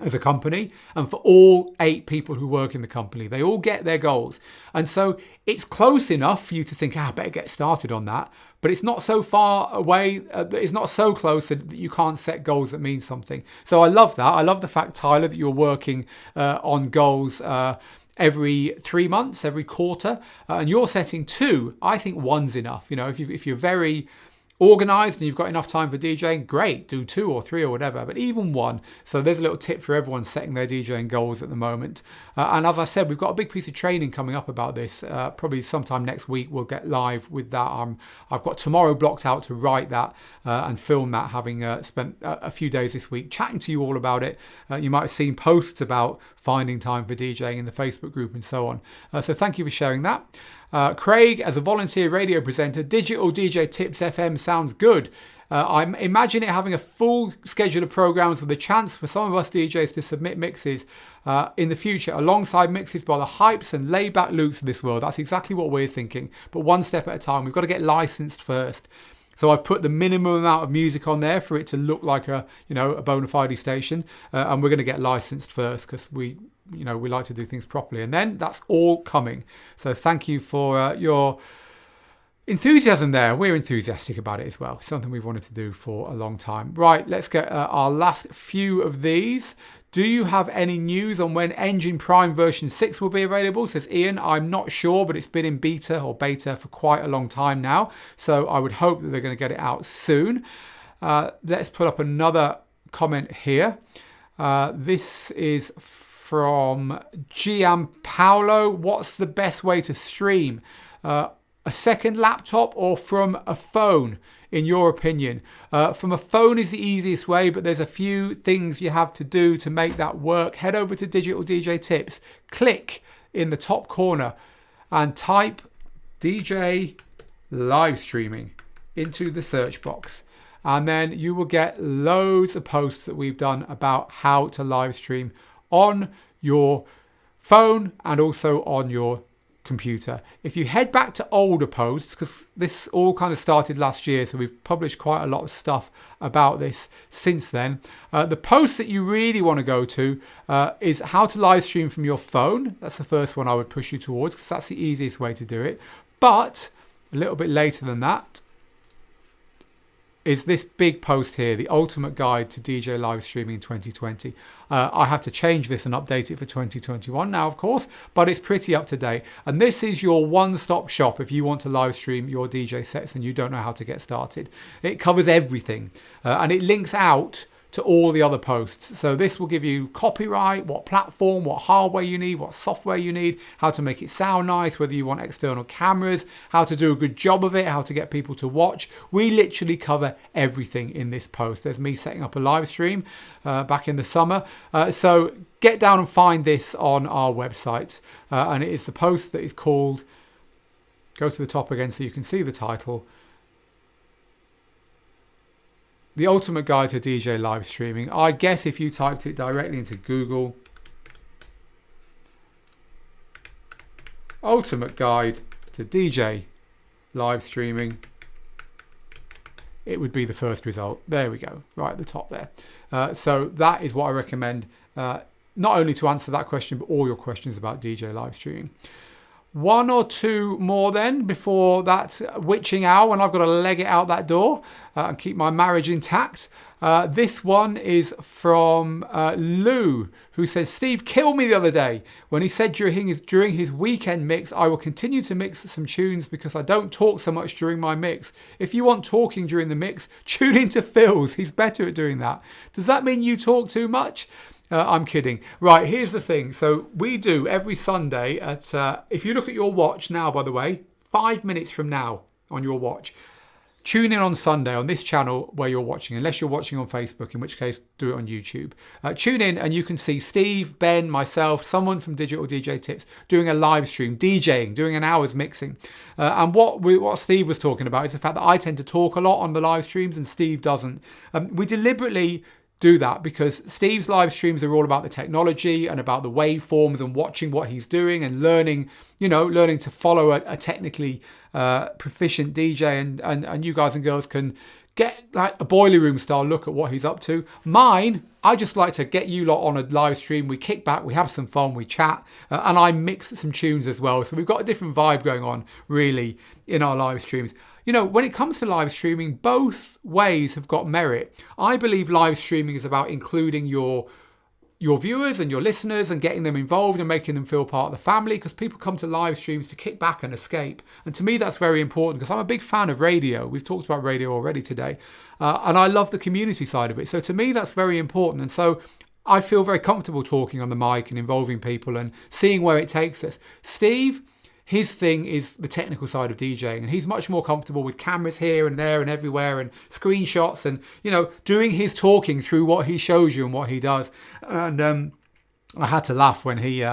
as a company and for all 8 people who work in the company. They all get their goals. And so it's close enough for you to think, I better get started on that. But it's not so far away, it's not so close that you can't set goals that mean something. So I love that. I love the fact, Tyler, that you're working on goals every 3 months, every quarter, and you're setting 2. I think 1's enough. You know, if you're very organised and you've got enough time for DJing, great, do 2 or 3 or whatever, but even 1. So there's a little tip for everyone setting their DJing goals at the moment. And as I said, we've got a big piece of training coming up about this. Probably sometime next week we'll get live with that. I've got tomorrow blocked out to write that and film that, having spent a few days this week chatting to you all about it. You might have seen posts about finding time for DJing in the Facebook group and so on. So thank you for sharing that. Craig, as a volunteer radio presenter, Digital DJ Tips FM sounds good. I imagine it having a full schedule of programs with a chance for some of us DJs to submit mixes in the future, alongside mixes by the hypes and laid-back Lukes of this world. That's exactly what we're thinking, but one step at a time. We've got to get licensed first. So I've put the minimum amount of music on there for it to look like a bona fide station, and we're going to get licensed first because we like to do things properly, and then that's all coming. So thank you for your enthusiasm there. We're enthusiastic about it as well. Something we've wanted to do for a long time. Right, let's get our last few of these. Do you have any news on when Engine Prime version 6 will be available? Says Ian. I'm not sure, but it's been in beta for quite a long time now. So I would hope that they're going to get it out soon. Let's put up another comment here. This is from Gianpaolo. What's the best way to stream? A second laptop or from a phone, in your opinion? From a phone is the easiest way, but there's a few things you have to do to make that work. Head over to Digital DJ Tips, click in the top corner and type DJ live streaming into the search box. And then you will get loads of posts that we've done about how to live stream on your phone and also on your computer. If you head back to older posts, because this all kind of started last year, so we've published quite a lot of stuff about this since then. The post that you really want to go to is how to live stream from your phone. That's the first one I would push you towards because that's the easiest way to do it. But a little bit later than that is this big post here, the ultimate guide to DJ live streaming in 2020. I have to change this and update it for 2021 now, of course, but it's pretty up to date. And this is your one-stop shop if you want to live stream your DJ sets and you don't know how to get started. It covers everything and it links out to all the other posts. So this will give you copyright, what platform, what hardware you need, what software you need, how to make it sound nice, whether you want external cameras, how to do a good job of it, how to get people to watch. We literally cover everything in this post. There's me setting up a live stream back in the summer. So get down and find this on our website. And it is the post that is called, go to the top again so you can see the title, The Ultimate Guide to DJ Live Streaming. I guess if you typed it directly into Google, Ultimate Guide to DJ Live Streaming, it would be the first result. There we go, right at the top there. So that is what I recommend, not only to answer that question, but all your questions about DJ live streaming. One or two more then before that witching hour when I've got to leg it out that door and keep my marriage intact. This one is from Lou, who says, Steve killed me the other day when he said during his weekend mix, I will continue to mix some tunes because I don't talk so much during my mix. If you want talking during the mix, tune into Phil's. He's better at doing that. Does that mean you talk too much? I'm kidding. Right, here's the thing. So we do every Sunday at, if you look at your watch now, by the way, 5 minutes from now on your watch, tune in on Sunday on this channel where you're watching, unless you're watching on Facebook, in which case do it on YouTube. Tune in and you can see Steve, Ben, myself, someone from Digital DJ Tips doing a live stream, DJing, doing an hour's mixing. And what Steve was talking about is the fact that I tend to talk a lot on the live streams and Steve doesn't. We deliberately do that because Steve's live streams are all about the technology and about the waveforms and watching what he's doing and learning to follow a technically proficient DJ, and you guys and girls can get like a boiler room style look at what he's up to. Mine, I just like to get you lot on a live stream. We kick back, we have some fun, we chat, and I mix some tunes as well. So we've got a different vibe going on really in our live streams. You know, when it comes to live streaming, both ways have got merit. I believe live streaming is about including your your viewers and your listeners and getting them involved and making them feel part of the family, because people come to live streams to kick back and escape. And to me, that's very important because I'm a big fan of radio. We've talked about radio already today. And I love the community side of it. So to me, that's very important. And so I feel very comfortable talking on the mic and involving people and seeing where it takes us. Steve, his thing is the technical side of DJing, and he's much more comfortable with cameras here and there and everywhere and screenshots and, doing his talking through what he shows you and what he does. And I had to laugh when he,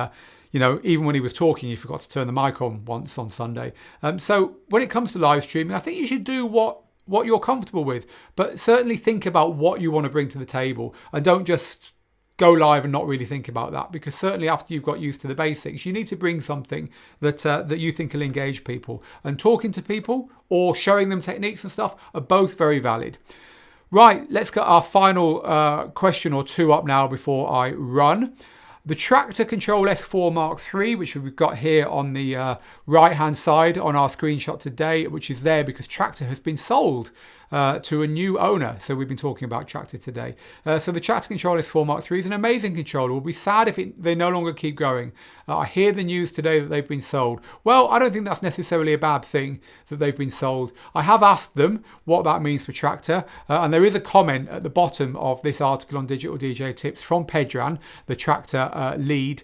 even when he was talking, he forgot to turn the mic on once on Sunday. So when it comes to live streaming, I think you should do what you're comfortable with, but certainly think about what you want to bring to the table and don't just go live and not really think about that, because certainly after you've got used to the basics, you need to bring something that you think will engage people. And talking to people or showing them techniques and stuff are both very valid. Right, let's get our final question or two up now before I run. The Traktor Control S4 Mark III, which we've got here on the right-hand side on our screenshot today, which is there because Traktor has been sold to a new owner. So we've been talking about Traktor today. So the Traktor Control S4 Mark III is an amazing controller. We'll be sad if they no longer keep going. I hear the news today that they've been sold. Well, I don't think that's necessarily a bad thing that they've been sold. I have asked them what that means for Traktor, and there is a comment at the bottom of this article on Digital DJ Tips from Pedran, the Traktor lead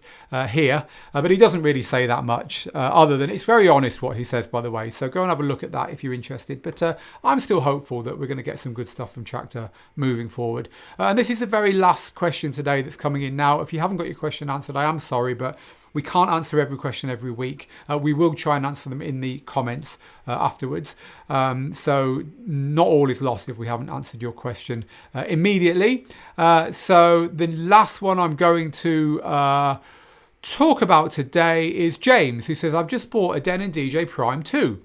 here, but he doesn't really say that much other than it's very honest what he says, by the way. So go and have a look at that if you're interested. But I'm still hopeful that we're going to get some good stuff from Traktor moving forward. And this is the very last question today that's coming in now. If you haven't got your question answered, I am sorry, but we can't answer every question every week. We will try and answer them in the comments afterwards. So not all is lost if we haven't answered your question immediately. So the last one I'm going to talk about today is James, who says, I've just bought a Denon DJ Prime 2.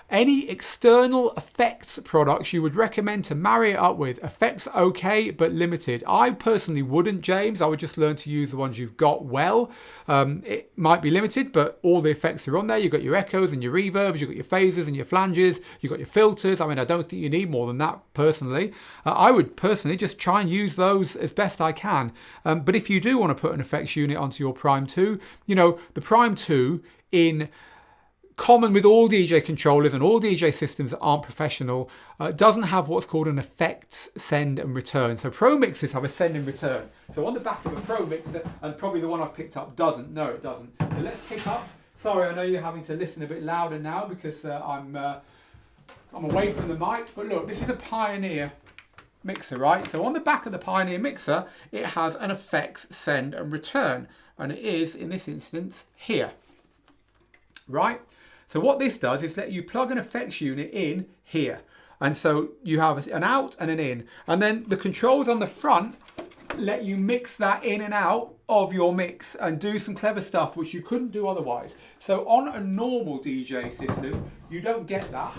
Any external effects products you would recommend to marry it up with? Effects okay, but limited. I personally wouldn't, James. I would just learn to use the ones you've got well. It might be limited, but all the effects are on there. You've got your echoes and your reverbs, you've got your phasers and your flanges, you've got your filters. I mean, I don't think you need more than that personally. I would personally just try and use those as best I can. But if you do want to put an effects unit onto your Prime 2, the Prime 2 in common with all DJ controllers and all DJ systems that aren't professional, doesn't have what's called an effects send and return. So Pro mixers have a send and return. So on the back of a Pro mixer, and probably the one I've picked up doesn't. No, it doesn't. So let's pick up. Sorry, I know you're having to listen a bit louder now because I'm away from the mic. But look, this is a Pioneer mixer, right? So on the back of the Pioneer mixer, it has an effects send and return, and it is in this instance here, right? So what this does is let you plug an effects unit in here. And so you have an out and an in. And then the controls on the front let you mix that in and out of your mix and do some clever stuff which you couldn't do otherwise. So on a normal DJ system, you don't get that.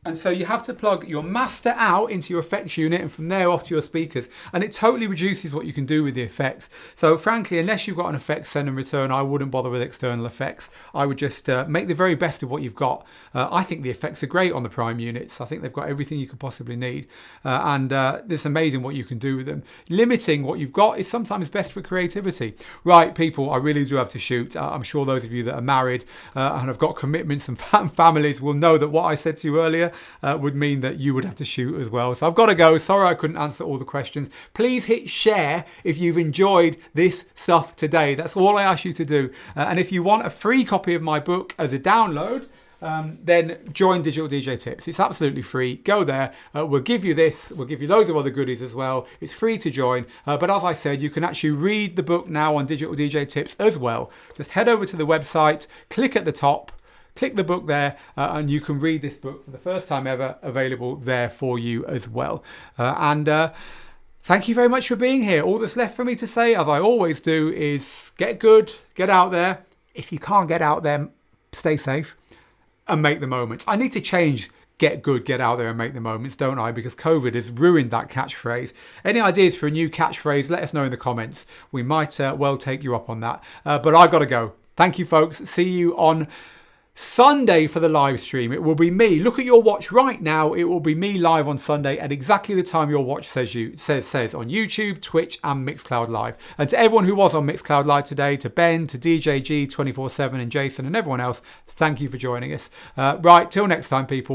And so you have to plug your master out into your effects unit and from there off to your speakers. And it totally reduces what you can do with the effects. So frankly, unless you've got an effects send and return, I wouldn't bother with external effects. I would just make the very best of what you've got. I think the effects are great on the Prime units. I think they've got everything you could possibly need. And it's amazing what you can do with them. Limiting what you've got is sometimes best for creativity. Right, people, I really do have to shoot. I'm sure those of you that are married and have got commitments and families will know that what I said to you earlier would mean that you would have to shoot as well. So I've got to go. Sorry I couldn't answer all the questions. Please hit share if you've enjoyed this stuff today. That's all I ask you to do. And if you want a free copy of my book as a download, then join Digital DJ Tips. It's absolutely free. Go there. We'll give you this. We'll give you loads of other goodies as well. It's free to join. But as I said, you can actually read the book now on Digital DJ Tips as well. Just head over to the website, click at the top, click the book there, and you can read this book for the first time ever, available there for you as well. Thank you very much for being here. All that's left for me to say, as I always do, is get good, get out there. If you can't get out there, stay safe and make the moments. I need to change get good, get out there and make the moments, don't I? Because COVID has ruined that catchphrase. Any ideas for a new catchphrase, let us know in the comments. We might well take you up on that. But I've got to go. Thank you, folks. See you on Sunday for the live stream, it will be me. Look at your watch right now. It will be me live on Sunday at exactly the time your watch says on YouTube, Twitch, and Mixcloud Live. And to everyone who was on Mixcloud Live today, to Ben, to DJG 24/7, and Jason, and everyone else, thank you for joining us. Right, till next time, people.